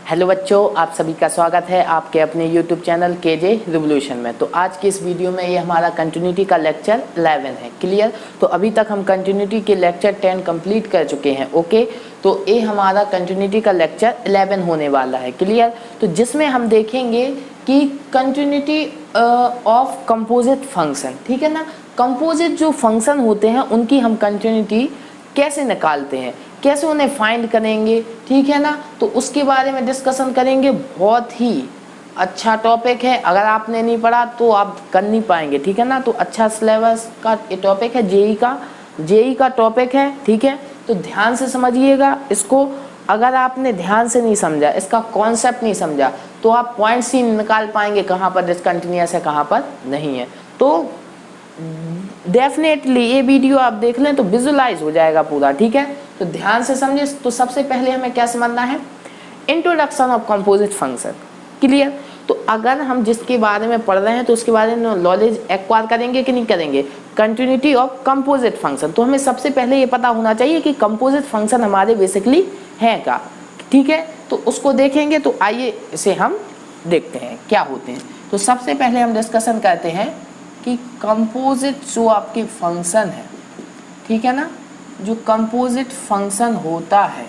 Hello बच्चों, आप सभी का स्वागत है आपके अपने यूट्यूब चैनल केजे रिवोल्यूशन में। तो आज की इस वीडियो में ये हमारा कंटिन्यूटी का लेक्चर 11 है। क्लियर? तो अभी तक हम कंटिन्यूटी के लेक्चर 10 कंप्लीट कर चुके हैं। ओके, तो ये हमारा कंटिन्यूटी का लेक्चर 11 होने वाला है। क्लियर? तो जिसमें हम देखेंगे कि कंटिन्यूटी ऑफ कंपोजिट फंक्शन, ठीक है ना। कंपोजिट जो फंक्शन होते हैं उनकी हम कंटिन्यूटी कैसे निकालते हैं, कैसे उन्हें फाइंड करेंगे, ठीक है ना। तो उसके बारे में डिस्कशन करेंगे। बहुत ही अच्छा टॉपिक है, अगर आपने नहीं पढ़ा तो आप कर नहीं पाएंगे, ठीक है ना। तो अच्छा सिलेबस का ये टॉपिक है, जेई का टॉपिक है, ठीक है। तो ध्यान से समझिएगा इसको। अगर आपने ध्यान से नहीं समझा, इसका कॉन्सेप्ट नहीं समझा, तो आप पॉइंट्स ही निकाल पाएंगे कहाँ पर डिसकंटिन्यूअस है, कहाँ पर नहीं है। तो डेफिनेटली ये वीडियो आप देख लें तो विजुलाइज हो जाएगा पूरा, ठीक है। तो ध्यान से समझे। तो सबसे पहले हमें क्या समझना है, introduction of composite function. Clear? तो अगर हम जिसके बारे में पढ़ रहे हैं तो उसके बारे में नॉलेज एक्वायर करेंगे कि नहीं करेंगे, कंटिन्यूटी ऑफ कंपोजिट फंक्शन। तो हमें सबसे पहले ये पता होना चाहिए कि कंपोजिट फंक्शन हमारे बेसिकली हैं क्या, ठीक है। तो उसको देखेंगे। तो आइए इसे हम देखते हैं क्या होते हैं। तो सबसे पहले हम डिस्कशन करते हैं कि कंपोजिट जो आपके फंक्शन है, ठीक है ना, जो कंपोजिट फंक्शन होता है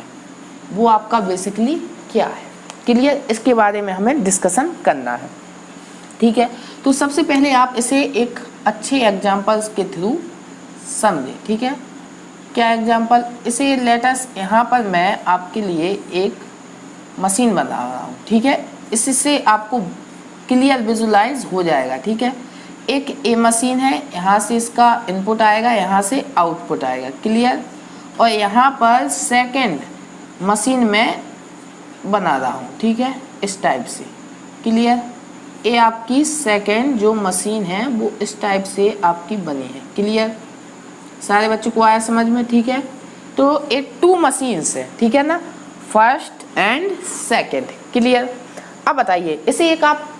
वो आपका बेसिकली क्या है। क्लियर? इसके बारे में हमें डिस्कशन करना है, ठीक है। तो सबसे पहले आप इसे एक अच्छे एग्जांपल्स के थ्रू समझें, ठीक है। क्या एग्जांपल? इसे लेटेस्ट यहाँ पर मैं आपके लिए एक मशीन बना रहा हूँ, ठीक है। इससे आपको क्लियर विजुलाइज हो जाएगा, ठीक है। एक ए मशीन है, यहाँ से इसका इनपुट आएगा, यहाँ से आउटपुट आएगा। क्लियर? और यहाँ पर सेकंड मशीन में बना रहा हूँ, ठीक है, इस टाइप से। क्लियर? ये आपकी सेकंड जो मशीन है वो इस टाइप से आपकी बनी है। क्लियर? सारे बच्चों को आया समझ में? ठीक है। तो ये 2 मशीन्स है, ठीक है ना, फर्स्ट एंड सेकेंड। क्लियर? अब बताइए, इसे एक आप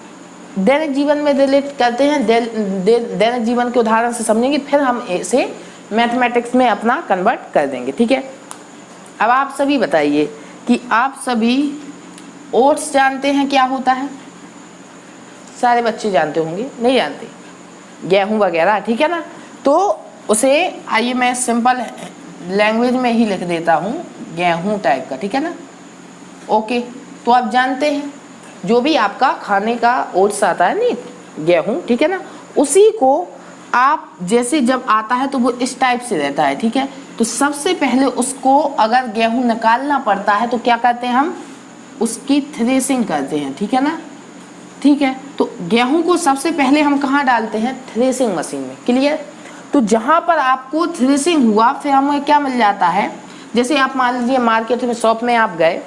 दैनिक जीवन में रिलेट करते हैं, दैनिक जीवन के उदाहरण से समझेंगे, फिर हम इसे मैथमेटिक्स में अपना कन्वर्ट कर देंगे, ठीक है। अब आप सभी बताइए कि आप सभी ओट्स जानते हैं क्या होता है? सारे बच्चे जानते होंगे, नहीं जानते? गेहूं वगैरह, ठीक है ना। तो उसे आइए मैं सिंपल लैंग्वेज में ही लिख देता हूँ, गेहूं टाइप का, ठीक है ना। ओके, तो आप जानते हैं जो भी आपका खाने का ओट्स आता है, नहीं, गेहूं, ठीक है ना, उसी को आप जैसे जब आता है तो वो इस टाइप से रहता है, ठीक है। तो सबसे पहले उसको अगर गेहूं निकालना पड़ता है तो क्या करते हैं हम, उसकी थ्रेसिंग करते हैं, ठीक है ना, ठीक है। तो गेहूं को सबसे पहले हम कहाँ डालते हैं, थ्रेसिंग मशीन में। क्लियर? तो जहाँ पर आपको थ्रेसिंग हुआ फिर हमें क्या मिल जाता है, जैसे आप मान लीजिए मार्केट में, शॉप में आप गए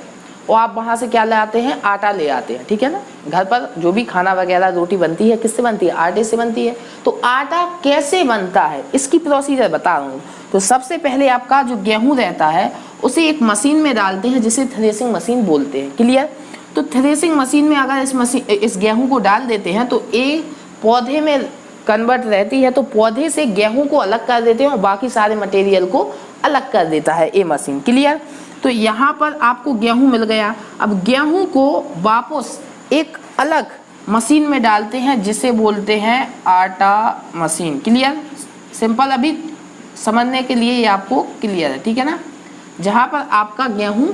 और आप वहाँ से क्या ले आते हैं, आटा ले आते हैं, ठीक है ना। घर पर जो भी खाना वगैरह रोटी बनती है किससे बनती है, आटे से बनती है। तो आटा कैसे बनता है इसकी प्रोसीजर बता रहा हूँ। तो सबसे पहले आपका जो गेहूं रहता है उसे एक मशीन में डालते हैं जिसे थ्रेसिंग मशीन बोलते हैं। क्लियर? तो थ्रेसिंग मशीन में अगर इस गेहूं को डाल देते हैं तो ये पौधे में कन्वर्ट रहती है, तो पौधे से गेहूं को अलग कर देते हैं और बाकी सारे मटेरियल को अलग कर देता है ये मशीन। क्लियर? तो यहाँ पर आपको गेहूं मिल गया। अब गेहूं को वापस एक अलग मशीन में डालते हैं जिसे बोलते हैं आटा मशीन। क्लियर? सिंपल, अभी समझने के लिए ये आपको क्लियर है, ठीक है ना। जहाँ पर आपका गेहूं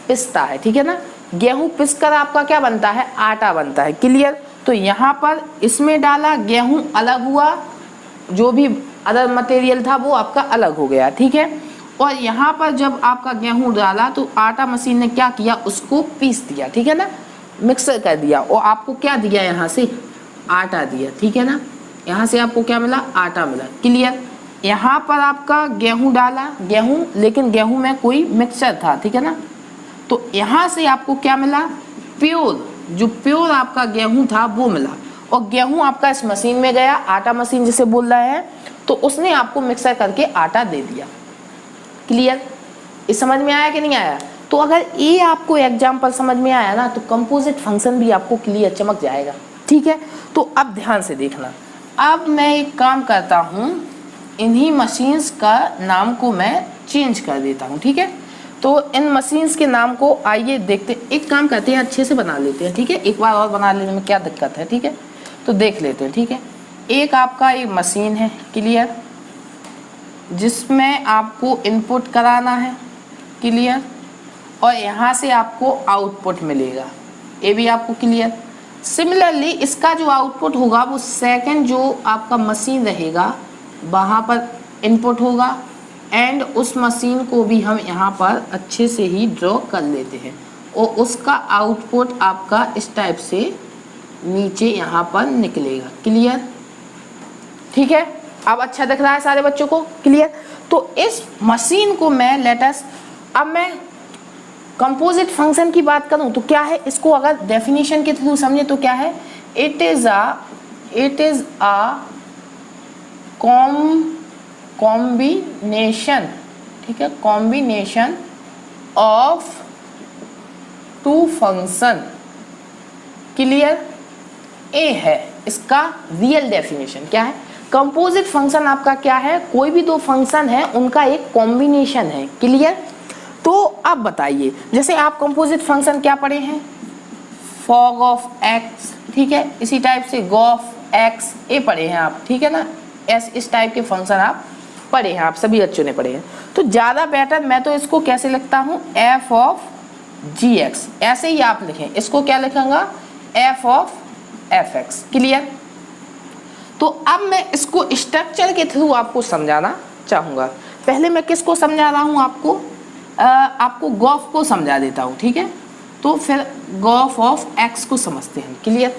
पिसता है, ठीक है ना, गेहूं पिसकर आपका क्या बनता है, आटा बनता है। क्लियर? तो यहाँ पर इसमें डाला, गेहूं अलग हुआ, जो भी अदर मटेरियल था वो आपका अलग हो गया, ठीक है। और यहाँ पर जब आपका गेहूं डाला तो आटा मशीन ने क्या किया, उसको पीस दिया, ठीक है ना, मिक्सर कर दिया, और आपको क्या दिया, यहाँ से आटा दिया, ठीक है ना। यहाँ से आपको क्या मिला, आटा मिला। क्लियर? यहाँ पर आपका गेहूं डाला, गेहूं, लेकिन गेहूं में कोई मिक्सचर था, ठीक है ना। तो यहाँ से आपको क्या मिला, प्योर, जो प्योर आपका गेहूं था वो मिला, और गेहूं आपका इस मशीन में गया, आटा मशीन जिसे बोल रहे हैं, तो उसने आपको मिक्सर करके आटा दे दिया। क्लियर? इस समझ में आया कि नहीं आया? तो अगर ये आपको एग्जांपल समझ में आया ना तो कंपोजिट फंक्शन भी आपको क्लियर चमक जाएगा, ठीक है। तो अब ध्यान से देखना। अब मैं एक काम करता हूँ, इन्हीं मशीन्स का नाम को मैं चेंज कर देता हूँ, ठीक है। तो इन मशीन्स के नाम को आइए देखते हैं। एक काम करते हैं, अच्छे से बना लेते हैं, ठीक है, एक बार और बना लेने में क्या दिक्कत है, ठीक है। तो देख लेते हैं, ठीक है। एक आपका एक मशीन है, क्लियर, जिसमें आपको इनपुट कराना है, क्लियर, और यहाँ से आपको आउटपुट मिलेगा, ये भी आपको क्लियर। सिमिलरली इसका जो आउटपुट होगा वो सेकंड जो आपका मशीन रहेगा वहाँ पर इनपुट होगा, एंड उस मशीन को भी हम यहाँ पर अच्छे से ही ड्रॉ कर लेते हैं, और उसका आउटपुट आपका इस टाइप से नीचे यहाँ पर निकलेगा, क्लियर, ठीक है। अब अच्छा दिख रहा है सारे बच्चों को, क्लियर। तो इस मशीन को मैं लेटस, अब मैं कंपोजिट फंक्शन की बात करूं तो क्या है, इसको अगर डेफिनेशन के थ्रू समझे तो क्या है, इट इज अ कॉम्बिनेशन, ठीक है, combination of two function, clear. ए है इसका रियल डेफिनेशन, क्या है, कंपोजिट फंक्शन आपका क्या है, कोई भी दो फंक्शन है उनका एक कॉम्बिनेशन है, क्लियर। तो अब बताइए, जैसे आप कंपोजिट फंक्शन क्या पढ़े हैं, फॉग ऑफ एक्स, ठीक है, इसी टाइप से गॉफ एक्स, ये पढ़े हैं आप, ठीक है ना, इस टाइप के फंक्शन आप पढ़े हैं, आप सभी बच्चों ने पढ़े हैं। तो ज़्यादा बेटर मैं तो इसको कैसे लिखता हूँ, एफ ऑफ जी एक्स, ऐसे ही आप लिखें, इसको क्या लिखूंगा, F of f x, clear. तो अब मैं इसको स्ट्रक्चर के थ्रू आपको समझाना चाहूँगा। पहले मैं किसको समझा रहा हूँ, आपको गॉफ को समझा देता हूँ, ठीक है। तो फिर गॉफ ऑफ एक्स को समझते हैं, क्लियर,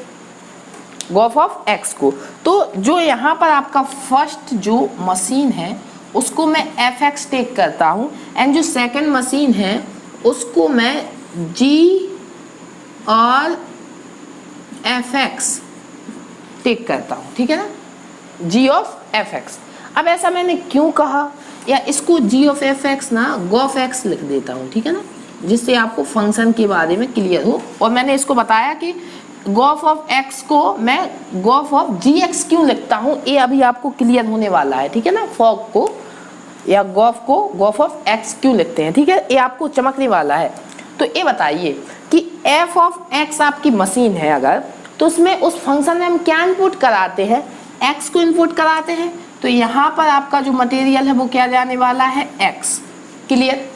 गॉफ ऑफ एक्स को। तो जो यहाँ पर आपका फर्स्ट जो मशीन है उसको मैं एफ एक्स टेक करता हूँ, एंड जो सेकंड मशीन है उसको मैं जी और एफ एक्स टेक करता हूँ, ठीक है ना, जी ऑफ एफ एक्स। अब ऐसा मैंने क्यों कहा, या इसको जी ऑफ एफ एक्स ना गॉफ एक्स लिख देता हूँ, ठीक है ना, जिससे आपको फंक्शन के बारे में क्लियर हो। और मैंने इसको बताया कि गॉफ ऑफ एक्स को मैं गॉफ ऑफ जी एक्स क्यों लिखता हूँ, ये अभी आपको क्लियर होने वाला है, ठीक है ना। फॉग को या गॉफ को गॉफ ऑफ एक्स क्यों लिखते हैं, ठीक है, ये आपको चमकने वाला है। तो ये बताइए कि एफ ऑफ एक्स आपकी मशीन है अगर, तो उसमें उस फंक्शन में हम क्या इनपुट कराते हैं, एक्स को इनपुट कराते हैं। तो यहाँ पर आपका जो मटेरियल है वो क्या जाने वाला है, एक्स, क्लियर।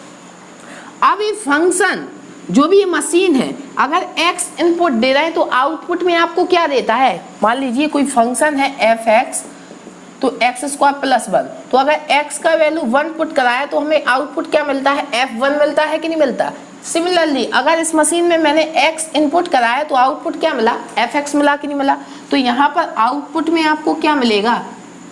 अब ये फंक्शन जो भी ये मशीन है अगर एक्स इनपुट दे रहा है तो आउटपुट में आपको क्या देता है, मान लीजिए कोई फंक्शन है एफ एक्स, तो एक्स स्क्वायर प्लस 1, तो अगर एक्स का वैल्यू 1 पुट कराया तो हमें आउटपुट क्या मिलता है, f1 मिलता है कि नहीं मिलता। सिमिलरली अगर इस मशीन में मैंने x इनपुट कराया तो आउटपुट क्या मिला, fx मिला कि नहीं मिला। तो यहाँ पर आउटपुट में आपको क्या मिलेगा,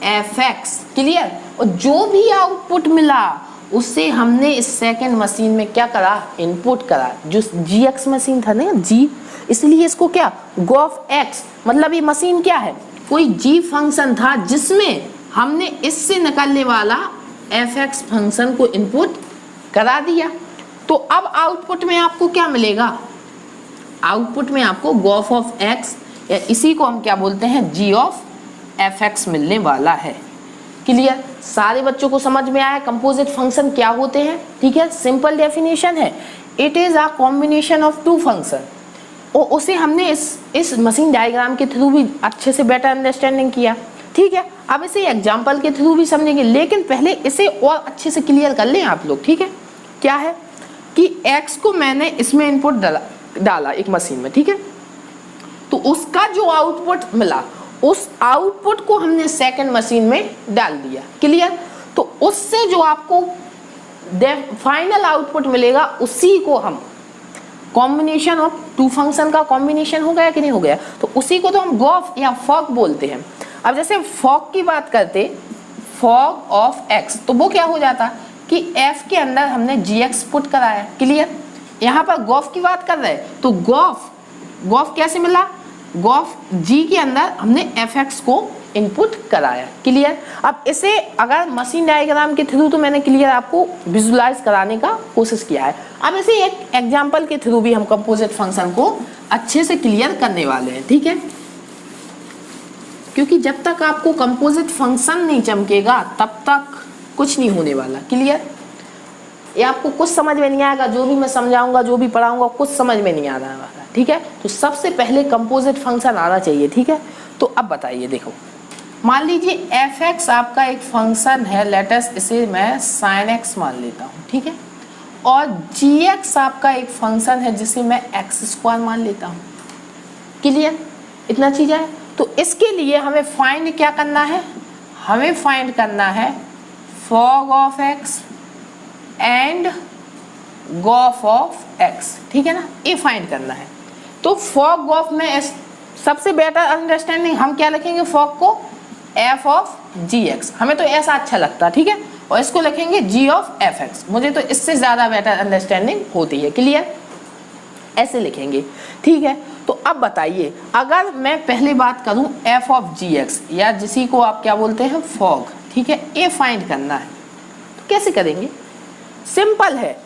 fx, क्लियर। और जो भी आउटपुट मिला उससे हमने इस सेकंड मशीन में क्या करा, इनपुट करा, जो gx मशीन था ना g, इसलिए इसको क्या गॉफ x, मतलब ये मशीन क्या है, कोई g फंक्शन था जिसमें हमने इससे निकलने वाला fx फंक्शन को इनपुट करा दिया। तो अब आउटपुट में आपको क्या मिलेगा, आउटपुट में आपको गॉफ ऑफ x, या इसी को हम क्या बोलते हैं, g ऑफ fx मिलने वाला है, क्लियर। सारे बच्चों को समझ में आया कंपोजिट फंक्शन क्या होते हैं, ठीक है। सिंपल डेफिनेशन है, it is a combination of two function, और उसे हमने इस मशीन डायग्राम के थ्रू भी अच्छे से बेटर अंडरस्टैंडिंग किया, ठीक है। अब इसे एग्जांपल के थ्रू भी समझेंगे, लेकिन पहले इसे और अच्छे से क्लियर कर लें आप लोग, ठीक है। क्या है कि x को मैंने इसमें इनपुट डाला एक मशीन में, ठीक है, तो उसका जो आउटपुट मिला उस आउटपुट को हमने सेकंड मशीन में डाल दिया, क्लियर। तो उससे जो आपको फाइनल आउटपुट मिलेगा उसी को हम कॉम्बिनेशन ऑफ टू फंक्शन का कॉम्बिनेशन हो गया कि नहीं हो गया, तो उसी को तो हम गॉफ या फॉग बोलते हैं। अब जैसे फॉग की बात करते, फॉग ऑफ x, तो वो क्या हो जाता कि f के अंदर हमने gx पुट कराया, क्लियर। यहाँ पर गॉफ की बात कर रहे हैं तो गॉफ कैसे मिला, गॉफ g के अंदर हमने fx को इनपुट कराया, क्लियर। अब इसे अगर मशीन डायग्राम के थ्रू तो मैंने क्लियर आपको विजुलाइज कराने का कोशिश किया है। अब इसे एक एग्जांपल के थ्रू भी हम कंपोजिट फंक्शन को अच्छे से क्लियर करने वाले हैं, ठीक है। क्योंकि जब तक आपको कंपोजिट फंक्शन नहीं चमकेगा तब तक कुछ नहीं होने वाला, क्लियर। ये आपको कुछ समझ में नहीं आएगा, जो भी मैं समझाऊंगा, जो भी पढ़ाऊंगा, कुछ समझ में नहीं आ रहा है, ठीक है। तो सबसे पहले कंपोजिट फंक्शन आना चाहिए, ठीक है। तो अब बताइए, देखो मान लीजिए एफ एक्स आपका एक फंक्शन है, लेटस इसे मैं साइन एक्स मान लेता हूँ, ठीक है, और जी एक्स आपका एक फंक्शन है जिसे मैं एक्स स्क्वायर मान लेता हूँ। क्लियर, इतना चीज़ है। तो इसके लिए हमें फाइंड क्या करना है, हमें फाइंड करना है fog of x and Gauff of x, ठीक है ना, ये फाइंड करना है। तो फॉग गॉफ में सबसे बेटर अंडरस्टैंडिंग हम क्या लिखेंगे, फॉग को एफ ऑफ जी एक्स, हमें तो ऐसा अच्छा लगता है, ठीक है, और इसको लिखेंगे जी ऑफ एफ एक्स, मुझे तो इससे ज़्यादा बेटर अंडरस्टैंडिंग होती है। क्लियर, ऐसे लिखेंगे, ठीक है। तो अब बताइए, अगर मैं पहले बात करूं एफ ऑफ जी एक्स, या जिसी को आप क्या बोलते हैं फॉग, ठीक है, ये फाइंड करना है, तो कैसे करेंगे, सिंपल है।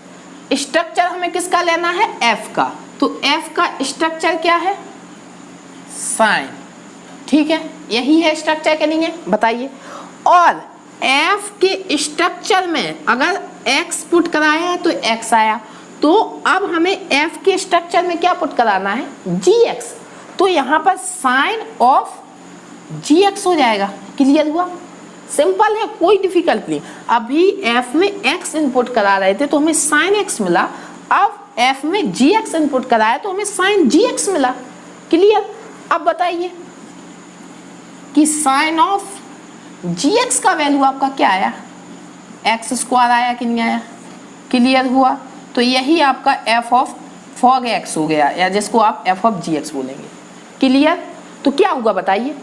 स्ट्रक्चर हमें किसका लेना है, एफ का, तो एफ का स्ट्रक्चर क्या है, साइन, ठीक है, यही है स्ट्रक्चर के लिए, बताइए। और एफ के स्ट्रक्चर में अगर एक्स पुट कराया है तो एक्स आया, तो अब हमें एफ के स्ट्रक्चर में क्या पुट कराना है, जी एक्स, तो यहाँ पर साइन ऑफ जी एक्स हो जाएगा। क्लियर हुआ, सिंपल है, कोई डिफिकल्ट नहीं। अभी एफ में एक्स इनपुट करा रहे थे तो हमें साइन एक्स मिला, अब एफ में जी एक्स इनपुट कराया तो हमें साइन जी एक्स मिला। क्लियर, अब बताइए कि साइन ऑफ जी एक्स का वैल्यू आपका क्या आया, एक्स स्क्वायर आया कि नहीं आया। क्लियर हुआ, तो यही आपका एफ ऑफ फॉग एक्स हो गया, या जिसको आप एफ ऑफ जी एक्स बोलेंगे। क्लियर, तो क्या हुआ बताइए,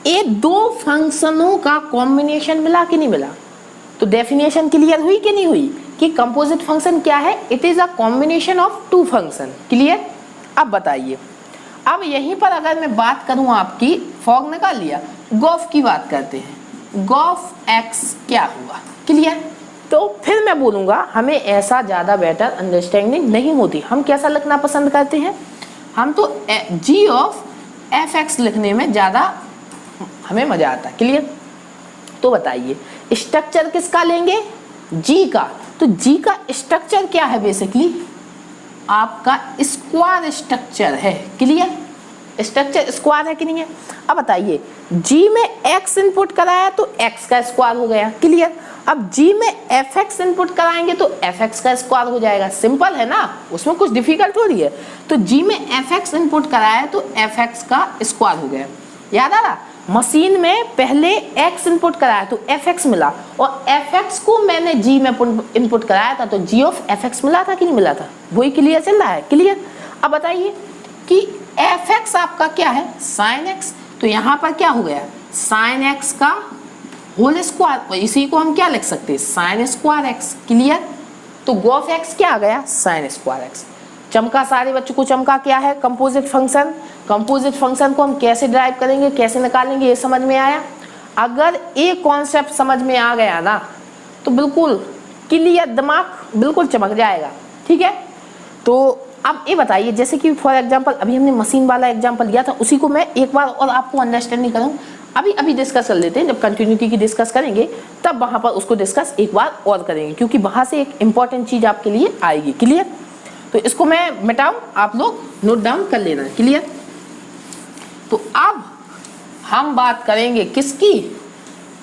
ये दो फंक्शनों का कॉम्बिनेशन मिला कि नहीं मिला। तो डेफिनेशन क्लियर हुई कि नहीं हुई कि कंपोजिट फंक्शन क्या है, it is a combination of two function. Clear, अब बताइए, अब यहीं पर अगर मैं बात करूं आपकी, फॉग निकाल लिया, गॉफ की बात करते हैं, गॉफ एक्स क्या हुआ। क्लियर, तो फिर मैं बोलूँगा हमें ऐसा ज़्यादा बेटर अंडरस्टैंडिंग नहीं होती, हम कैसा लिखना पसंद करते हैं, हम तो जी ऑफ एफ एक्स लिखने में ज़्यादा हमें मज़ा आता है। क्लियर, तो बताइए स्ट्रक्चर किसका लेंगे, जी का, तो जी का स्ट्रक्चर क्या है, बेसिकली आपका स्क्वायर स्ट्रक्चर है। क्लियर, स्ट्रक्चर स्क्वायर है कि नहीं है। अब बताइए, जी में एक्स इनपुट कराया तो एक्स का स्क्वायर हो गया। क्लियर, अब जी में एफ एक्स इनपुट कराएंगे तो एफ एक्स का स्क्वायर हो जाएगा, सिंपल है ना, उसमें कुछ डिफिकल्ट हो रही है। तो जी में एफ एक्स इनपुट कराया तो एफ एक्स का स्क्वायर हो गया। याद आ रहा, मशीन में पहले एक्स इनपुट कराया तो एफ एक्स मिला, और एफ एक्स को मैंने जी में इनपुट कराया था तो जी ऑफ एफ एक्स मिला था कि नहीं मिला था, वही क्लियर चल रहा है। क्लियर, अब बताइए कि एफ एक्स आपका क्या है, साइन एक्स, तो यहाँ पर क्या हो गया, साइन एक्स का होल स्क्वायर, इसी को हम क्या लिख सकते हैं, साइन स्क्वायर एक्स। क्लियर, तो गॉफ एक्स क्या आ गया, साइन स्क्वायर एक्स। चमका, सारे बच्चों को चमका क्या है, कंपोजिट फंक्शन। कंपोजिट फंक्शन को हम कैसे ड्राइव करेंगे, कैसे निकालेंगे, ये समझ में आया। अगर ये कॉन्सेप्ट समझ में आ गया ना तो बिल्कुल क्लियर, दिमाग बिल्कुल चमक जाएगा। ठीक है, तो अब ये बताइए, जैसे कि फॉर एग्जांपल अभी हमने मशीन वाला एग्जांपल लिया था, उसी को मैं एक बार और आपको अंडरस्टैंडिंग करूँ, अभी डिस्कस कर लेते हैं। जब कंटिन्यूटी की डिस्कस करेंगे तब वहाँ पर उसको डिस्कस एक बार और करेंगे, क्योंकि वहाँ से एक इम्पॉर्टेंट चीज़ आपके लिए आएगी। क्लियर, तो इसको मैं मिटाऊँ, आप लोग नोट डाउन कर लेना। क्लियर, तो अब हम बात करेंगे किसकी,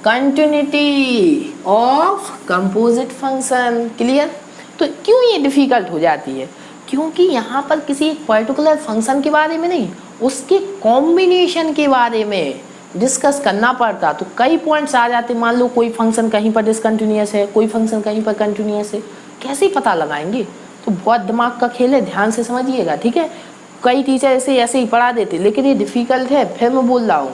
continuity of composite function. Clear, तो क्यों ये डिफिकल्ट हो जाती है, क्योंकि यहाँ पर किसी एक पर्टिकुलर फंक्शन के बारे में नहीं, उसके कॉम्बिनेशन के बारे में डिस्कस करना पड़ता, तो कई पॉइंट्स आ जाते। मान लो कोई फंक्शन कहीं पर डिसकंटिन्यूअस है, कोई फंक्शन कहीं पर कंटिन्यूअस है, कैसे पता लगाएंगे। तो बहुत दिमाग का खेल है, ध्यान से समझिएगा। ठीक है, कई टीचर ऐसे ही पढ़ा देते, लेकिन ये डिफ़िकल्ट है, फिर मैं बोल रहा हूँ,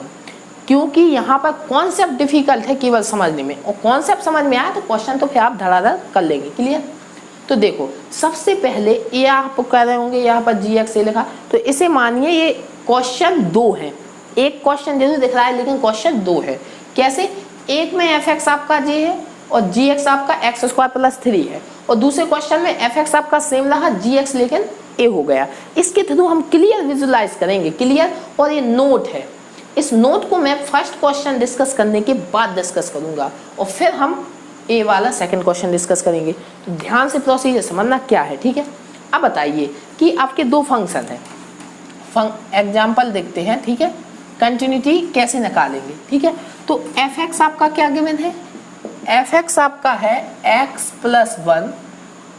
क्योंकि यहाँ पर कॉन्सेप्ट डिफ़िकल्ट है केवल समझने में, और कॉन्सेप्ट समझ में आया तो क्वेश्चन तो फिर आप धड़ाधड़ कर लेंगे। क्लियर, तो देखो सबसे पहले ये आप कह रहे होंगे यहाँ पर जी एक्स से लिखा, तो इसे मानिए ये क्वेश्चन 2 है, एक क्वेश्चन जरूर दिख रहा है लेकिन क्वेश्चन 2 है। कैसे, एक में एफ एक्स आपका जे है और जी एक्स आपका एक्स स्क्वायर प्लस 3 है, और दूसरे क्वेश्चन में एफ एक्स आपका सेम रहा, जी एक्स लेकिन ए हो गया। इसके थ्रू हम क्लियर विजुलाइज करेंगे। क्लियर, और ये नोट है, इस नोट को मैं फर्स्ट क्वेश्चन डिस्कस करने के बाद डिस्कस करूंगा, और फिर हम ए वाला सेकंड क्वेश्चन डिस्कस करेंगे। तो ध्यान से प्रोसीजर समझना क्या है, ठीक है। अब बताइए कि आपके दो फंक्शन है, एग्जाम्पल देखते हैं, ठीक है। कंटिन्यूटी कैसे निकालेंगे, ठीक है। तो एफ एक्स आपका क्या गिवन है, एफ एक्स आपका है x plus 1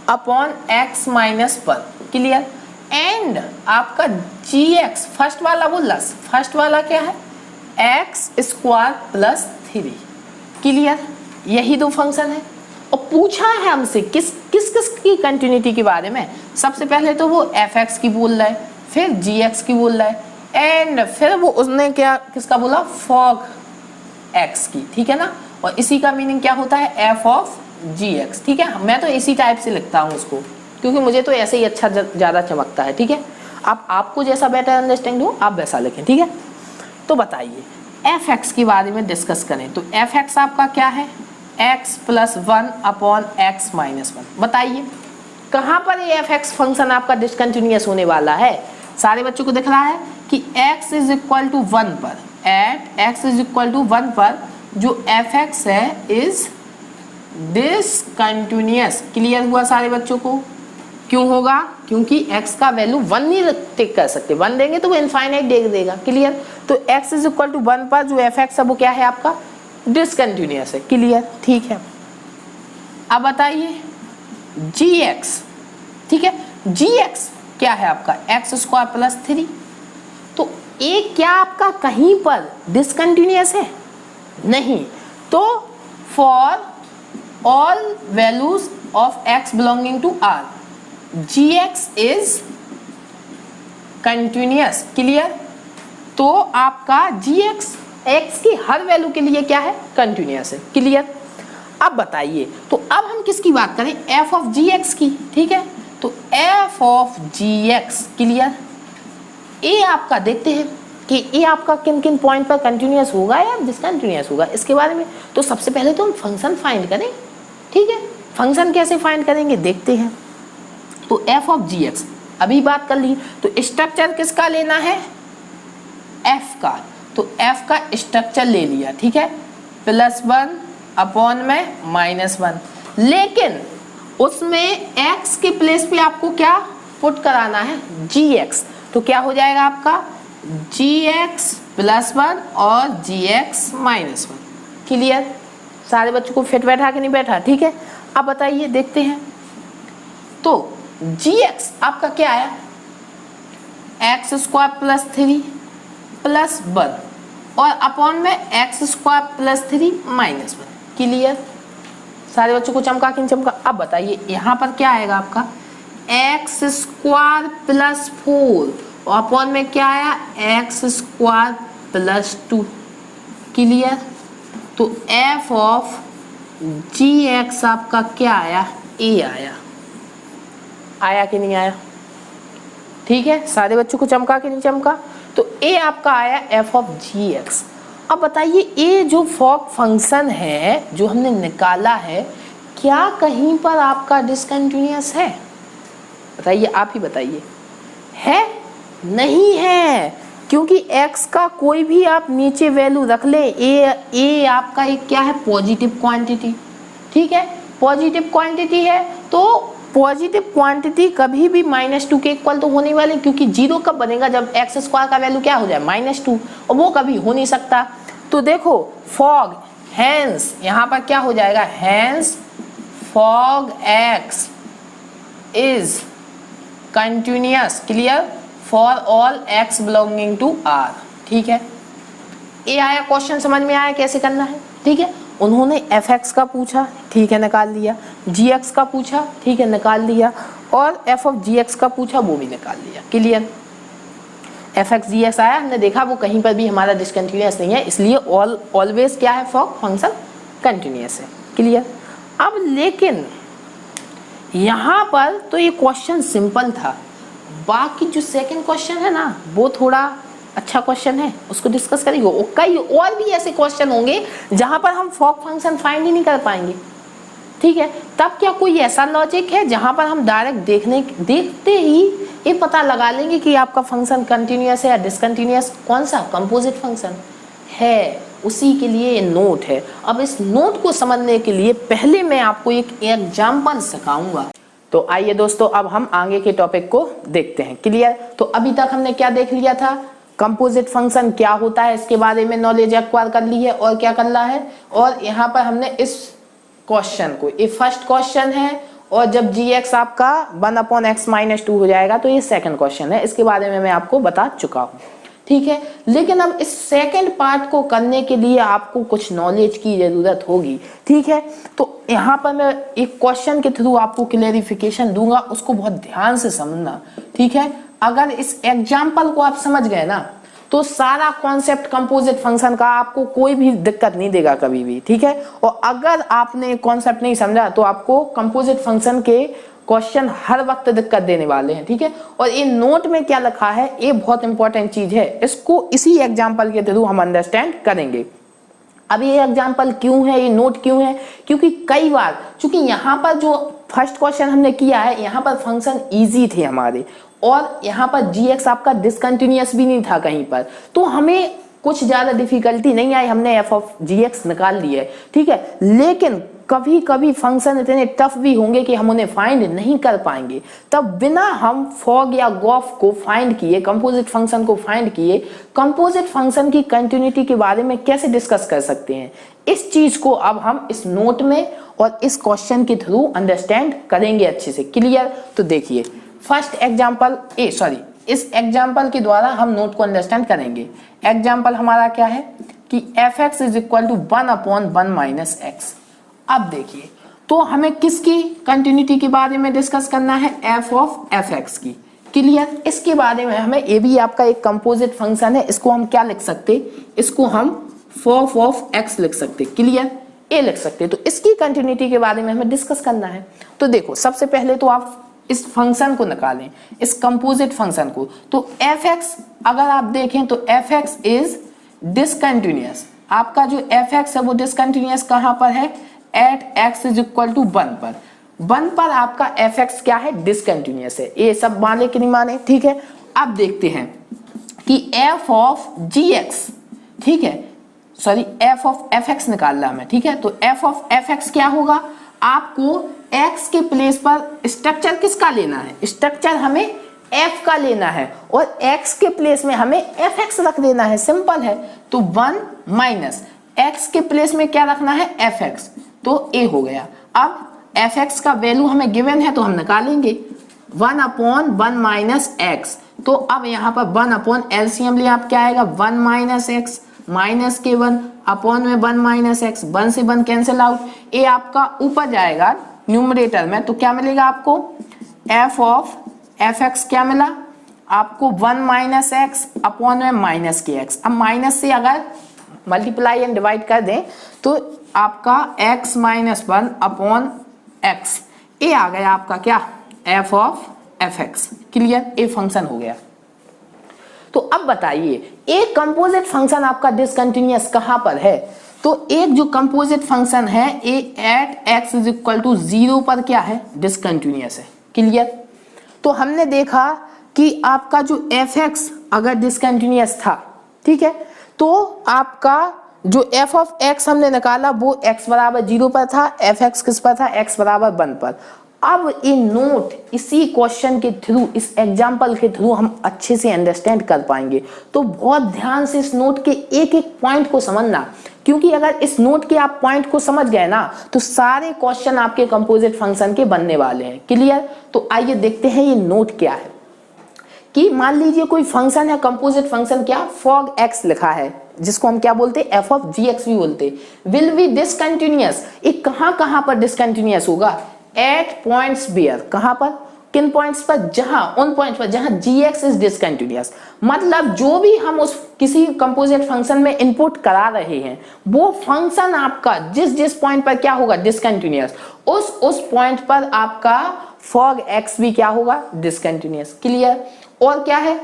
upon x minus 1, clear. And आपका जी एक्स फर्स्ट वाला बोला, फर्स्ट वाला क्या है एक्स स्क्वायर प्लस 3, क्लियर। यही दो फंक्शन है और पूछा है हमसे किस किस किस की कंटिन्यूटी के बारे में। सबसे पहले तो वो एफ एक्स की बोल रहा है, फिर जी एक्स की बोल रहा है, एंड फिर वो उसने क्या किसका बोला, फॉग एक्स की, ठीक है ना। और इसी का मीनिंग क्या होता है, एफ ऑफ जी एक्स, ठीक है। मैं तो इसी टाइप से लिखता हूँ उसको, क्योंकि मुझे तो ऐसे ही अच्छा ज़्यादा चमकता है, ठीक है। अब आपको जैसा बेटर अंडरस्टैंड हो आप वैसा लिखें, ठीक है। तो बताइए एफ एक्स के बारे में डिस्कस करें। तो एफ एक्स आपका क्या है, x plus 1 upon x minus 1। बताइए कहाँ पर ये एफ एक्स फंक्शन आपका डिसकंटिन्यूअस होने वाला है। सारे बच्चों को दिख रहा है कि x इज इक्वल टू 1 पर, at x is equal to 1 पर जो एफ एक्स है इज डिसकंटिन्यूअस। क्लियर हुआ सारे बच्चों को। क्यों होगा, क्योंकि x का वैल्यू 1 नहीं टेक कर सकते, 1 देंगे तो वो इनफाइनाइट दे देगा, क्लियर। तो x इज इक्वल टू 1 पर जो एफ एक्स है वो क्या है आपका, डिसकंटिन्यूअस है, क्लियर, ठीक है। अब बताइए gx, ठीक है। gx क्या है आपका एक्स स्क्वायर प्लस 3। तो ए क्या आपका कहीं पर डिसकंटिन्यूअस है, नहीं। तो for all values of x belonging to r gx is continuous, clear. तो आपका gx x की हर वैल्यू के लिए क्या है, कंटिन्यूअस है, क्लियर। अब बताइए तो अब हम किसकी बात करें, f ऑफ gx की, ठीक है। तो f of gx, clear. a आपका देखते हैं कि a आपका किन किन पॉइंट पर कंटिन्यूअस होगा या डिसकंटिन्यूअस होगा इसके बारे में। तो सबसे पहले तो हम फंक्शन फाइंड करें, ठीक है। फंक्शन कैसे फाइंड करेंगे देखते हैं। तो f ऑफ gx अभी बात कर ली, तो स्ट्रक्चर किसका लेना है, f का। तो f का स्ट्रक्चर ले लिया, ठीक है, +1 अपॉन में -1। लेकिन उसमें x के प्लेस पे आपको क्या पुट कराना है, gx। तो क्या हो जाएगा आपका gx +1 और gx -1, क्लियर। सारे बच्चों को फिट बैठा कि नहीं बैठा, ठीक है। अब बताइए देखते हैं। तो gx आपका क्या आया, एक्स स्क्वायर प्लस 3 प्लस 1 और अपॉन में एक्स स्क्वायर प्लस 3 -1, क्लियर। सारे बच्चों को चमका कि नहीं चमका। अब बताइए यहाँ पर क्या आएगा आपका एक्स स्क्वायर प्लस 4 और अपॉन में क्या आया एक्स स्क्वायर प्लस 2, क्लियर। तो एफ ऑफ जी एक्स आपका क्या आया, ए आया। आया कि नहीं आया, ठीक है। सारे बच्चों को चमका कि नहीं चमका। तो ए आपका आया एफ ऑफ जी एक्स। अब बताइए ए जो फॉग फंक्शन है जो हमने निकाला है, क्या कहीं पर आपका डिसकंटिन्यूअस है, बताइए, आप ही बताइए। है, नहीं है, क्योंकि x का कोई भी आप नीचे वैल्यू रख ले, ए आपका एक क्या है, पॉजिटिव क्वांटिटी, ठीक है। पॉजिटिव क्वांटिटी है तो पॉजिटिव क्वांटिटी कभी भी -2 के इक्वल तो होने वाली, क्योंकि 0 कब बनेगा, जब एक्स स्क्वायर का वैल्यू क्या हो जाए -2, और वो कभी हो नहीं सकता। तो देखो फॉग हैंस यहाँ पर क्या हो जाएगा, hence fog x is continuous, clear, for all x belonging to r, ठीक है। ये आया, क्वेश्चन समझ में आया कैसे करना है, ठीक है। उन्होंने fx का पूछा, ठीक है, निकाल लिया। gx का पूछा, ठीक है, निकाल लिया। और f ऑफ gx का पूछा, वो भी निकाल लिया, क्लियर। fx gx आया, हमने देखा वो कहीं पर भी हमारा डिसकंटिन्यूअस नहीं है, इसलिए ऑलवेज क्या है, फॉग फंक्शन कंटिन्यूअस है, क्लियर। अब लेकिन यहाँ पर तो ये क्वेश्चन सिंपल था, बाकी जो सेकंड क्वेश्चन है ना वो थोड़ा अच्छा क्वेश्चन है, उसको डिस्कस करेंगे। और कई और भी ऐसे क्वेश्चन होंगे जहां पर हम फॉग फंक्शन फाइंड ही नहीं कर पाएंगे, ठीक है। तब क्या कोई ऐसा लॉजिक है जहां पर हम डायरेक्ट देखते ही ये पता लगा लेंगे कि आपका फंक्शन कंटिन्यूअस है या डिसकंटिन्यूअस, कौन सा, कंपोजिट फंक्शन है, उसी के लिए ये नोट है। अब इस नोट को समझने के लिए पहले मैं आपको एक एग्जाम्पल सिखाऊंगा। तो आइए दोस्तों, अब हम आगे के टॉपिक को देखते हैं। क्लियर? तो अभी तक हमने क्या देख लिया था, कंपोजिट फंक्शन क्या होता है, इसके बारे में नॉलेज एक्वायर कर ली है और क्या करना है। और यहाँ पर हमने इस क्वेश्चन को, ये फर्स्ट क्वेश्चन है, और जब gx आपका 1/x-2 हो जाएगा तो ये सेकंड क्वेश्चन है, इसके बारे में मैं आपको बता चुका हूँ। ठीक है, लेकिन अब इस सेकंड पार्ट को करने के लिए आपको कुछ नॉलेज की जरूरत होगी। ठीक है, तो यहाँ पर मैं एक क्वेश्चन के थ्रू आपको क्लेरिफिकेशन दूंगा, उसको बहुत ध्यान से समझना। ठीक है, अगर इस एग्जाम्पल को आप समझ गए ना तो सारा कॉन्सेप्ट कंपोजिट फंक्शन का आपको कोई भी दिक्कत नहीं देगा कभी भी। ठीक है, और अगर आपने कॉन्सेप्ट नहीं समझा तो आपको कंपोजिट फंक्शन के क्वेश्चन हर वक्त दिक्कत देने वाले हैं। ठीक है, और ये नोट में क्या लिखा है ये बहुत इंपॉर्टेंट चीज है, इसको इसी एग्जाम्पल के थ्रू हम अंडरस्टैंड करेंगे। अब ये एग्जाम्पल क्यों है, ये नोट क्यों है, क्योंकि कई बार, चूंकि यहाँ पर जो फर्स्ट क्वेश्चन हमने किया है यहाँ पर फंक्शन इजी थे हमारे, और यहाँ पर gx आपका डिसकंटिन्यूअस भी नहीं था कहीं पर, तो हमें कुछ ज्यादा डिफिकल्टी नहीं आई, हमने f ऑफ gx निकाल ली है। ठीक है, लेकिन कभी कभी फंक्शन इतने टफ भी होंगे कि हम उन्हें फाइंड नहीं कर पाएंगे, तब बिना हम फॉग या गॉफ को फाइंड किए, कंपोजिट फंक्शन को फाइंड किए, कंपोजिट फंक्शन की कंटिन्यूटी के बारे में कैसे डिस्कस कर सकते हैं, इस चीज को अब हम इस नोट में और इस क्वेश्चन के थ्रू अंडरस्टैंड करेंगे अच्छे से। क्लियर? तो देखिए फर्स्ट एग्जाम्पल, इस एग्जाम्पल के द्वारा हम नोट को अंडरस्टैंड करेंगे। एग्जाम्पल हमारा क्या है कि fx is equal to 1/1 - x। अब देखिए, तो हमें किसकी कंटिन्यूटी के बारे में डिस्कस करना है, f ऑफ fx की। क्लियर? इसके बारे में हमें, ये भी आपका एक कंपोजिट फंक्शन है, इसको हम क्या लिख सकते, इसको हम f ऑफ x लिख सकते। क्लियर? ये लिख सकते। तो इसकी कंटिन्यूटी के बारे में हमें डिस्कस करना है। तो देखो, सबसे पहले तो आप इस फंक्शन को निकालें, इस कंपोजिट फंक्शन को। तो fx अगर आप देखें तो fx इज डिसकंटिन्यूअस। आपका जो fx है वो डिसकंटिन्यूअस कहां पर है, at x is equal to 1 पर। 1 पर आपका fx क्या है, डिसकंटिन्यूअस है। ये सब माने कि नहीं माने? ठीक है, अब देखते हैं कि f ऑफ gx, ठीक है, सॉरी f ऑफ fx निकालना हमें। ठीक है, तो f ऑफ fx क्या होगा, आपको x के प्लेस पर स्ट्रक्चर किसका लेना है, स्ट्रक्चर हमें f का लेना है, और x के प्लेस में हमें fx रख देना है, सिंपल है। तो 1 माइनस x के प्लेस में क्या रखना है, fx, तो a हो गया। अब fx का वैल्यू हमें गिवन है तो हम निकालेंगे 1/1 - x। तो अब यहाँ पर 1 LCM लिया, आप क्या आएगा, 1 - x माइनस के 1 अपॉन में 1 - x, 1 से 1 कैंसिल आउट, ये आपका ऊपर जाएगा न्यूमरेटर में, तो क्या मिलेगा आपको, f ऑफ fx क्या मिला आपको, 1 - x अपॉन में माइनस के x। अब माइनस से अगर मल्टीप्लाई एंड डिवाइड कर दें तो आपका x - 1 अपॉन x, ये आ गया आपका क्या, f ऑफ fx। क्लियर? ये फंक्शन हो गया। तो अब बताइए, एक कंपोजिट फंक्शन आपका डिसकंटिन्यूअस कहां पर है, तो एक जो कंपोजिट फंक्शन है A at x is equal to 0 पर क्या है, डिसकंटिन्यूअस है। क्लियर? तो हमने देखा कि आपका जो fx अगर डिसकंटिन्यूअस था, ठीक है, तो आपका जो f ऑफ x हमने निकाला वो x बराबर 0 पर था, fx किस पर था, x बराबर 1 पर। अब ये नोट इसी क्वेश्चन के थ्रू, इस एग्जाम्पल के थ्रू हम अच्छे से अंडरस्टैंड कर पाएंगे। तो बहुत ध्यान से इस नोट के एक एक पॉइंट को समझना, क्योंकि अगर इस नोट के आप पॉइंट को समझ गए ना तो सारे क्वेश्चन आपके कंपोजिट फंक्शन के बनने वाले हैं। क्लियर? तो आइए देखते हैं ये नोट क्या है। कि मान लीजिए कोई फंक्शन है, कंपोजिट फंक्शन क्या, फॉग x लिखा है, जिसको हम क्या बोलते हैं, f ऑफ gx भी बोलते हैं। विल बी डिसकंटिन्यूअस, ये कहां पर डिसकंटिन्यूअस होगा, एट पॉइंट्स वेयर, कहां पर, किन पॉइंट्स पर, जहां, उन पॉइंट्स पर जहां gx इज डिसकंटिन्यूअस। मतलब जो भी हम उस किसी कंपोजिट फंक्शन में इनपुट करा रहे हैं वो फंक्शन आपका जिस पॉइंट पर क्या होगा, डिसकंटिन्यूअस, उस पॉइंट पर आपका फॉग x भी क्या होगा, डिसकंटिन्यूअस। क्लियर? और क्या है,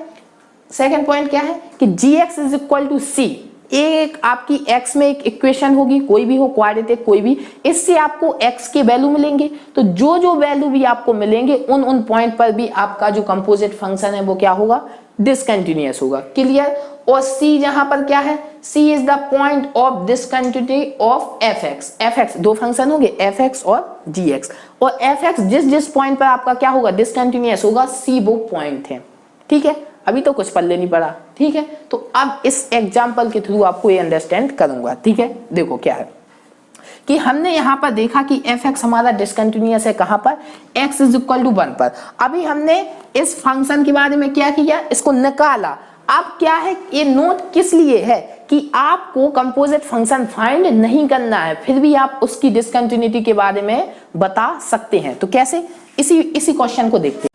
सेकंड पॉइंट क्या है कि gx is equal to c, एक आपकी x में एक इक्वेशन होगी, कोई भी हो, क्वाड्रेटिक कोई भी, इससे आपको x के वैल्यू मिलेंगे। तो जो वैल्यू भी आपको मिलेंगे उन पॉइंट पर भी आपका जो कंपोजिट फंक्शन है वो क्या होगा, डिसकंटिन्यूअस होगा। क्लियर। और C जहां पर क्या है, C is the point of discontinuity of fx। दो फंक्शन होंगे fx और gx, और fx जिस पॉइंट पर आपका क्या होगा, डिसकंटिन्यूअस होगा, C वो पॉइंट है। ठीक है, अभी तो कुछ पल्ले नहीं पड़ा। ठीक है, तो अब इस एग्जाम्पल के थ्रू आपको ये अंडरस्टैंड करूंगा। ठीक है, देखो क्या है कि हमने यहाँ पर देखा कि fx हमारा डिसकंटिन्यूअस है कहाँ पर, x इज इक्वल टू 1 पर। अभी हमने इस फंक्शन के बारे में क्या किया, इसको निकाला। अब क्या है, ये नोट किस लिए है कि आपको कंपोजिट फंक्शन फाइंड नहीं करना है, फिर भी आप उसकी डिसकंटिन्यूटी के बारे में बता सकते हैं। तो कैसे, इसी क्वेश्चन को देखते हैं।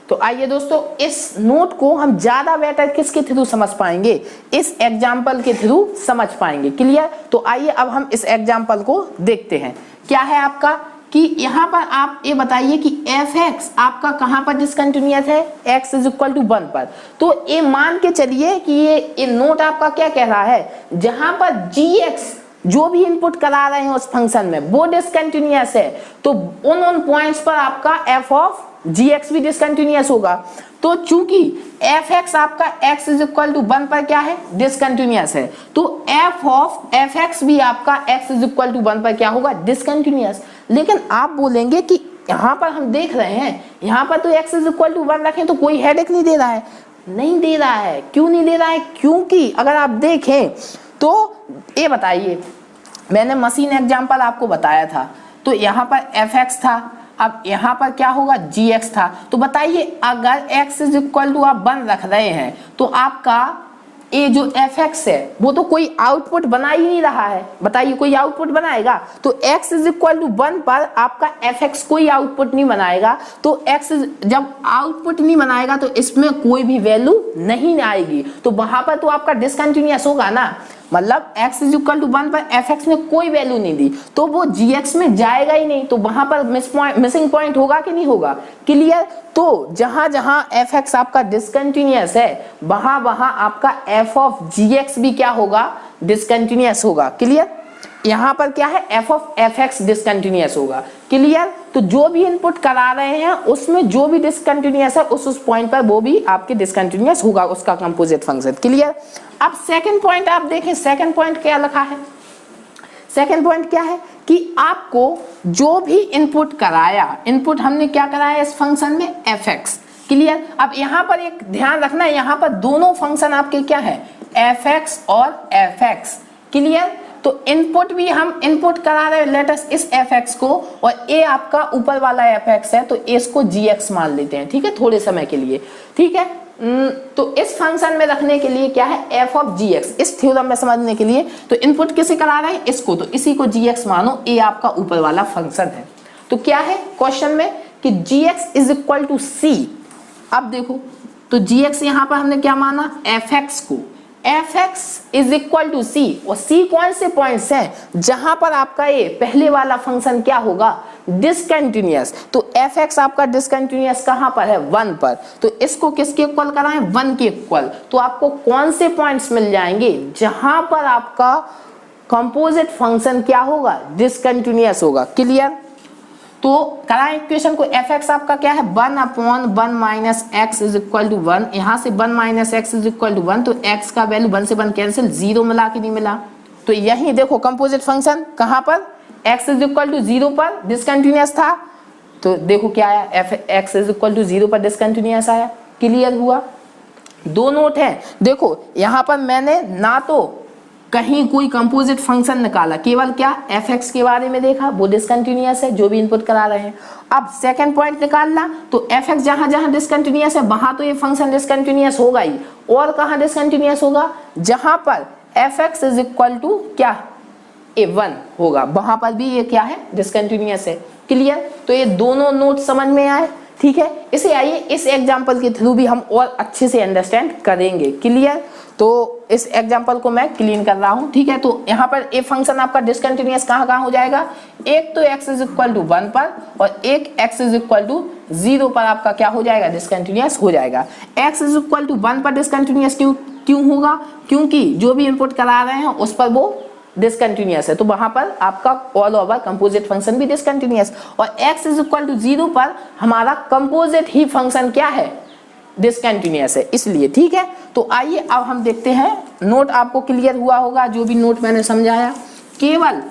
तो आइए दोस्तों, इस नोट को हम ज्यादा बेटर किसके थ्रू समझ पाएंगे, इस एग्जाम्पल के थ्रू समझ पाएंगे। क्लियर। तो आइए अब हम इस एग्जाम्पल को देखते हैं। क्या है आपका कि यहाँ पर आप ये बताइए कि fx आपका कहाँ पर डिसकंटिन्यूअस है, x इज इक्वल टू 1 पर। तो ये मान के चलिए कि ये नोट आपका क्या कह रहा है, जहां पर gx जो भी इनपुट करा रहे हैं उस फंक्शन में वो डिसकंटिन्यूअस है, तो उन पॉइंट्स पर आपका f ऑफ gx भी डिसकंटिन्यूअस होगा। तो चूंकि fx आपका x इज इक्वल टू 1 पर क्या है, डिसकंटिन्यूअस है, तो f ऑफ fx भी आपका x इज इक्वल टू 1 पर क्या होगा, डिसकंटिन्यूअस। लेकिन आप बोलेंगे कि यहाँ पर हम देख रहे हैं, यहाँ पर तो x इज इक्वल टू 1 रखें तो कोई हेडेक नहीं दे रहा है। नहीं दे रहा है, क्यों नहीं दे रहा है, क्योंकि अगर आप देखें तो ये बताइए, मैंने मशीन एग्जाम्पल आपको बताया था, तो यहाँ पर fx था, अब यहाँ पर क्या होगा, gx था। तो बताइए अगर x इज इक्वल टू आप 1 रख रहे हैं तो आपका ये जो fx है वो तो कोई आउटपुट बना ही नहीं रहा है। बताइए कोई आउटपुट बनाएगा, तो x इज इक्वल टू 1 पर आपका fx कोई आउटपुट नहीं बनाएगा। तो x जब आउटपुट नहीं बनाएगा तो इसमें कोई भी वैल्यू नहीं आएगी, तो वहां पर तो आपका डिसकंटिन्यूअस होगा ना। मतलब x इज इक्वल टू 1 पर fx ने कोई वैल्यू नहीं दी तो वो gx में जाएगा ही नहीं, तो वहां पर मिसिंग पॉइंट होगा कि नहीं होगा। क्लियर। तो जहां जहां fx आपका डिसकंटिन्यूअस है वहां वहां आपका f ऑफ gx भी क्या होगा, डिसकंटिन्यूअस होगा। क्लियर। यहाँ पर क्या है, f ऑफ fx डिसकंटिन्यूअस होगा। क्लियर। तो जो भी इनपुट करा रहे हैं उसमें जो भी डिसकंटिन्यूअस है उस पॉइंट पर वो भी आपके डिसकंटिन्यूअस होगा, उसका कंपोजिट फंक्शन। क्लियर। अब सेकंड पॉइंट आप देखें, सेकंड पॉइंट क्या लिखा है, सेकंड पॉइंट क्या है कि आपको जो भी इनपुट कराया, इनपुट हमने क्या कराया इस फंक्शन में, fx। क्लियर। अब यहाँ पर एक ध्यान रखना है, यहाँ पर दोनों फंक्शन आपके क्या है, fx और fx। क्लियर। तो इनपुट भी हम इनपुट करा रहे हैं लेटस इस fx को, और a आपका ऊपर वाला fx है तो इसको gx मान लेते हैं। ठीक है, थोड़े समय के लिए। ठीक है, तो इस फंक्शन में रखने के लिए क्या है, f ऑफ gx, इस थ्योरम में समझने के लिए तो इनपुट किसे करा रहे हैं, इसको, तो इसी को gx मानो, a आपका ऊपर वाला फंक्शन है। तो क्या है क्वेश्चन में कि gx is equal to c। अब देखो तो gx यहां पर हमने क्या माना, fx को, fx is equal to c, और c कौन से पॉइंट्स हैं जहां पर आपका ये पहले वाला फंक्शन क्या होगा, डिसकंटिन्यूअस। तो fx आपका डिसकंटिन्यूअस कहां पर है, 1 पर, तो इसको किसके इक्वल कराएं, 1 के इक्वल। तो आपको कौन से पॉइंट्स मिल जाएंगे जहां पर आपका कंपोजिट फंक्शन क्या होगा, डिसकंटिन्यूअस होगा। क्लियर। तो कराएं इक्वेशन को, fx आपका क्या है, 1/1 minus x is equal to 1, यहाँ से 1 minus x is equal to 1, तो x का वैल्यू 1 से 1 कैंसिल, 0 मिला कि नहीं मिला। तो यही देखो कंपोजिट फंक्शन कहाँ पर, x इज इक्वल टू 0 पर डिसकंटिन्यूअस था, तो देखो क्या आया, x इज इक्वल टू 0 पर डिसकंटिन्यूअस आया। क्लियर हुआ। दो नोट है, देखो यहाँ पर मैंने ना तो कहीं कोई कंपोजिट फंक्शन निकाला, केवल क्या fx के बारे में देखा, वो डिसकंटिन्यूअस है जो भी इनपुट करा रहे हैं। अब सेकंड पॉइंट निकालना, तो fx जहां जहां डिसकंटिन्यूअस है वहां तो ये फंक्शन डिसकंटिन्यूअस होगा ही, और कहां डिसकंटिन्यूअस होगा, जहां पर fx इज इक्वल टू क्या, a1 होगा, वहां पर भी ये क्या है, डिसकंटिन्यूअस है। क्लियर। तो ये दोनों नोट समझ में आए। ठीक है, इसे आइए इस एग्जाम्पल के थ्रू भी हम और अच्छे से अंडरस्टैंड करेंगे। क्लियर। तो इस एग्जाम्पल को मैं क्लीन कर रहा हूं। ठीक है, तो यहाँ पर ए फंक्शन आपका डिसकंटिन्यूअस कहाँ हो जाएगा, एक तो x इज इक्वल टू 1 पर, और एक x इज इक्वल टू 0 पर आपका क्या हो जाएगा, डिसकंटिन्यूअस हो जाएगा। x इज इक्वल टू 1 पर डिसकंटिन्यूअस क्यों होगा, क्योंकि जो भी इनपुट करा रहे हैं उस पर वो डिसकंटिन्यूअस है, तो वहां पर आपका ऑल ओवर कंपोजिट फंक्शन भी डिसकंटिन्यूअस, और x इज इक्वल टू 0 पर हमारा कंपोजिट ही फंक्शन क्या है, डिसकंटिन्यूअस है इसलिए, ठीक है। तो आइए अब हम देखते हैं, नोट आपको क्लियर हुआ होगा जो भी नोट मैंने समझाया। केवल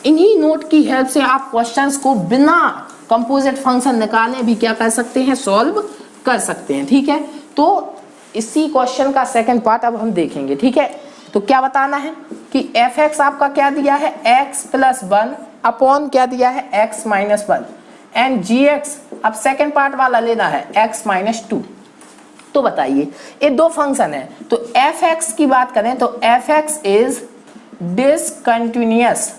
इन्हीं नोट की हेल्प से आप क्वेश्चंस को बिना कंपोजिट फंक्शन निकाले भी क्या कर सकते हैं, सॉल्व कर सकते हैं, ठीक है। तो इसी क्वेश्चन का सेकंड पार्ट अब हम देखेंगे, ठीक है। तो क्या बताना है कि एफ एक्स आपका क्या दिया है, एक्स प्लस 1 अपॉन क्या दिया है, x minus 1 and g x, अब सेकेंड पार्ट वाला लेना है एक्स माइनस 2। तो बताइए ये दो फंक्शन है, तो एफ एक्स की बात करें तो एफ एक्स इज डिसकंटिन्यूअस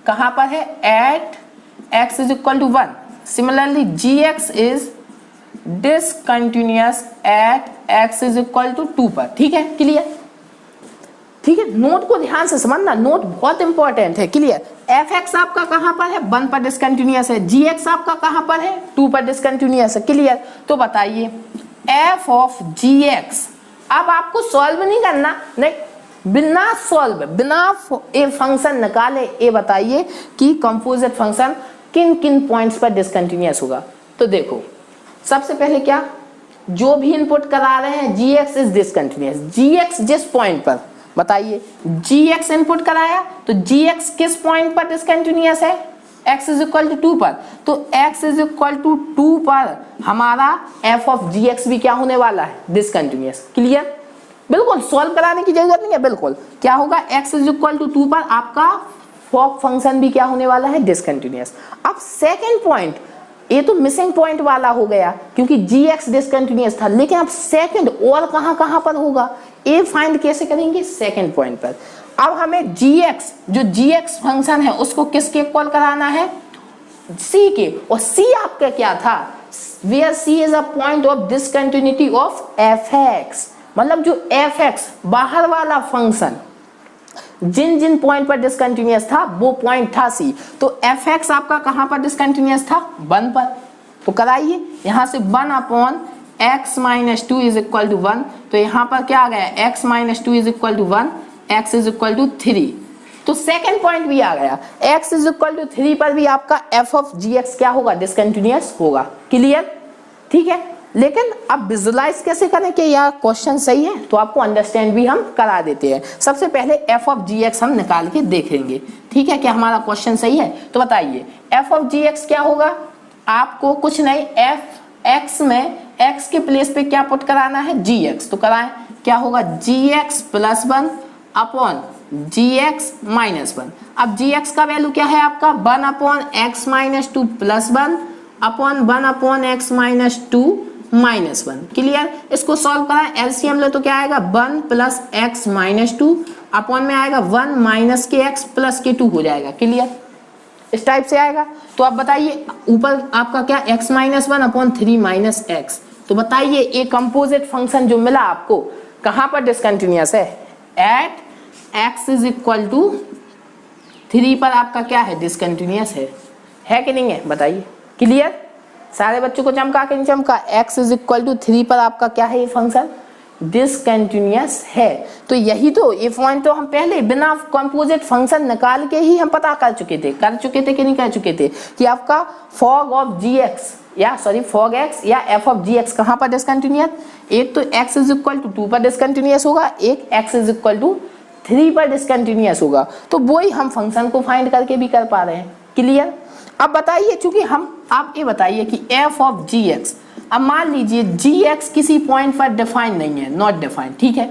कहां पर है, at x is equal to 1। Similarly g x is discontinuous at x is equal to 2 पर, ठीक है, क्लियर। ठीक है, नोट को ध्यान से समझना, नोट बहुत इंपॉर्टेंट है, क्लियर। एफ एक्स आपका कहां पर है, 1 पर डिसकंटिन्यूअस है, जी एक्स आपका कहां पर है, 2 पर डिसकंटिन्यूअस है, क्लियर। तो बताइए एफ ऑफ जी एक्स, अब आपको सॉल्व नहीं करना, नहीं, बिना सॉल्व, बिना ए फंक्शन निकाले ये बताइए कि कंपोजिट फंक्शन किन किन पॉइंट्स पर डिसकंटिन्यूअस होगा। तो देखो सबसे पहले क्या, जो भी इनपुट करा रहे हैं G x is discontinuous, G X जिस पॉइंट पर, बताइए जी एक्स इनपुट कराया तो जी एक्स किस पॉइंट पर डिसकंटिन्यूअस है, x इज इक्वल टू 2 पर, तो x इज इक्वल टू 2 पर हमारा f ऑफ जी एक्स भी क्या होने वाला है, डिसकंटिन्यूअस, क्लियर। बिल्कुल सॉल्व कराने की जरूरत नहीं है, बिल्कुल क्या होगा, x इज इक्वल टू 2 पर आपका फॉक फंक्शन भी क्या होने वाला है, डिसकंटिन्यूअस। अब सेकेंड पॉइंट, ये तो मिसिंग पॉइंट वाला हो गया क्योंकि जी एक्स डिसकंटिन्यूअस था, लेकिन अब सेकेंड और कहां पर होगा, ए फाइंड कैसे करेंगे, सेकेंड पॉइंट पर। अब हमें जी एक्स, जो जी एक्स फंक्शन है उसको किसके इक्वल कराना है, सी के, और सी आपका क्या था, where c is a point of discontinuity of f x, मतलब जो एफ एक्स बाहर वाला फंक्शन जिन जिन पॉइंट पर डिसकंटिन्यूअस था वो पॉइंट था सी। तो एफ एक्स आपका कहां पर डिसकंटिन्यूअस था, 1 पर। तो कराइए यहां से 1 upon x minus 2 is equal to 1, तो यहां पर क्या आ गया, x minus 2 is equal to 1, x is equal to 3। तो सेकेंड पॉइंट भी आ गया, x इज इक्वल टू 3 पर भी आपका f ऑफ जी एक्स क्या होगा, डिसकंटिन्यूअस होगा, क्लियर, ठीक है। लेकिन अब विजुलाइज कैसे करें कि यह क्वेश्चन सही है, तो आपको अंडरस्टैंड भी हम करा देते हैं। सबसे पहले f ऑफ जी एक्स हम निकाल के देखेंगे, ठीक है, कि हमारा क्वेश्चन सही है। तो बताइए f ऑफ जी एक्स क्या होगा, आपको कुछ नहीं, f x में x के प्लेस पे क्या पुट कराना है, जी एक्स, तो कराएं, क्या होगा, जी एक्स प्लस 1 अपॉन जी एक्स माइनस 1। अब जी एक्स का वैल्यू क्या है आपका, 1 upon x minus 2 plus 1 upon 1 upon x minus 2 minus 1, clear. इसको सॉल्व कराएं, एलसीएम ले तो क्या आएगा, 1 प्लस एक्स माइनस 2 अपॉन में आएगा 1 माइनस के एक्स प्लस के 2 हो जाएगा, क्लियर, इस टाइप से आएगा। तो आप बताइए ऊपर आपका क्या, x minus 1 upon 3 minus x. तो बताइए ये कंपोजिट फंक्शन जो मिला आपको कहां पर डिसकंटिन्यूअस है, at x is equal to 3 पर आपका क्या है, डिसकंटिन्यूअस है कि नहीं है, बताइए, क्लियर। सारे बच्चों को चमका के नहीं चमका, x इज इक्वल टू 3 पर आपका क्या है, ये फंक्शन डिसकंटिन्यूअस है। तो यही तो ये पॉइंट तो हम पहले बिना कंपोजिट फंक्शन निकाल के ही हम पता कर चुके थे कि नहीं कर चुके थे, कि आपका फॉग ऑफ जी एक्स या सॉरी फॉग एक्स या एफ ऑफ जी एक्स कहां पर डिसकंटिन्यूअस, एक तो x इज इक्वल टू 2 पर डिसकंटिन्यूअस होगा, एक x इज इक्वल टू 3 पर डिसकंटिन्यूअस होगा। तो वही हम फंक्शन को फाइंड करके भी कर पा रहे हैं, क्लियर। अब बताइए चूंकि हम, आप ये बताइए कि f ऑफ जी एक्स, अब मान लीजिए जी एक्स किसी पॉइंट पर डिफाइन नहीं है, नॉट डिफाइन, ठीक है,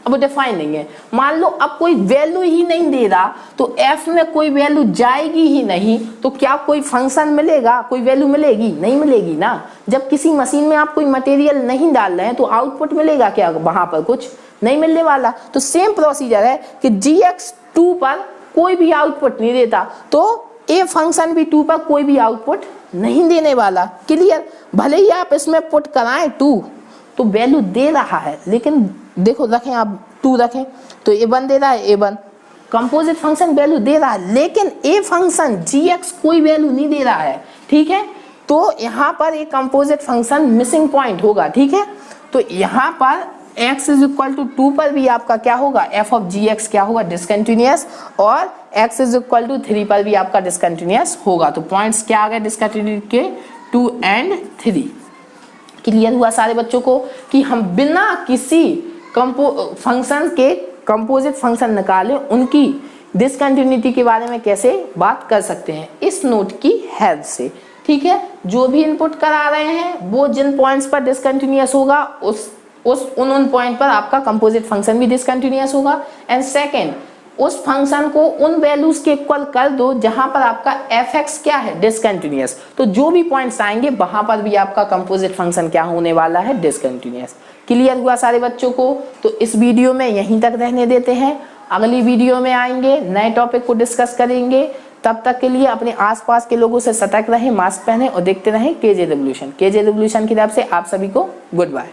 अब वो डिफाइन नहीं है, मान लो अब कोई वैल्यू ही नहीं दे रहा, तो f में कोई वैल्यू जाएगी ही नहीं, तो क्या कोई फंक्शन मिलेगा, कोई वैल्यू मिलेगी, नहीं मिलेगी ना। जब किसी मशीन में आप कोई मटेरियल नहीं डाल रहे हैं तो आउटपुट मिलेगा क्या, वहां पर कुछ नहीं मिलने वाला। तो सेम प्रोसीजर है कि जी एक्स 2 पर कोई भी आउटपुट नहीं देता, तो ए फंक्शन भी 2 पर कोई भी आउटपुट नहीं देने वाला, क्लियर। भले ही आप इसमें पुट कराएं 2, तो वैल्यू दे रहा है, लेकिन देखो रखें आप 2 रखें तो A1 दे रहा है, A1 कंपोजिट फंक्शन वैल्यू दे रहा है, लेकिन ए फंक्शन जी एक्स कोई वैल्यू नहीं दे रहा है, ठीक है। तो यहाँ पर एक कंपोजिट फंक्शन मिसिंग पॉइंट होगा, ठीक है। तो यहाँ पर x इज इक्वल टू 2 पर भी आपका क्या होगा, f ऑफ जी एक्स क्या होगा, डिसकंटिन्यूअस, और x इज इक्वल टू 3 पर भी आपका डिसकंटिन्यूअस होगा। तो पॉइंट्स क्या आ गए डिसकंटिन्यूटी के, 2 and 3। क्लियर हुआ सारे बच्चों को कि हम बिना किसी फंक्शन के कंपोजिट फंक्शन निकाले उनकी डिसकंटिन्यूटी के बारे में कैसे बात कर सकते हैं इस नोट की हेल्प से। ठीक है, जो भी इनपुट करा रहे हैं वो जिन पॉइंट्स पर डिसकंटिन्यूअस होगा उन पॉइंट पर आपका कंपोजिट फंक्शन भी डिसकंटिन्यूअस होगा। एंड सेकेंड, उस फंक्शन को उन वैल्यूज के इक्वल कर दो जहां पर आपका f(x) क्या है, डिसकंटिन्यूअस। तो जो भी पॉइंट्स आएंगे वहां पर भी आपका कंपोजिट फंक्शन क्या होने वाला है, डिसकंटिन्यूअस। क्लियर हुआ सारे बच्चों को? तो इस वीडियो में यहीं तक रहने देते हैं, अगली वीडियो में आएंगे, नए टॉपिक को डिस्कस करेंगे। तब तक के लिए अपने आसपास के लोगों से सतर्क रहें, मास्क पहने और देखते रहें केजे रिवॉल्यूशन। केजे रिवॉल्यूशन की तरफ से आप सभी को गुड बाय।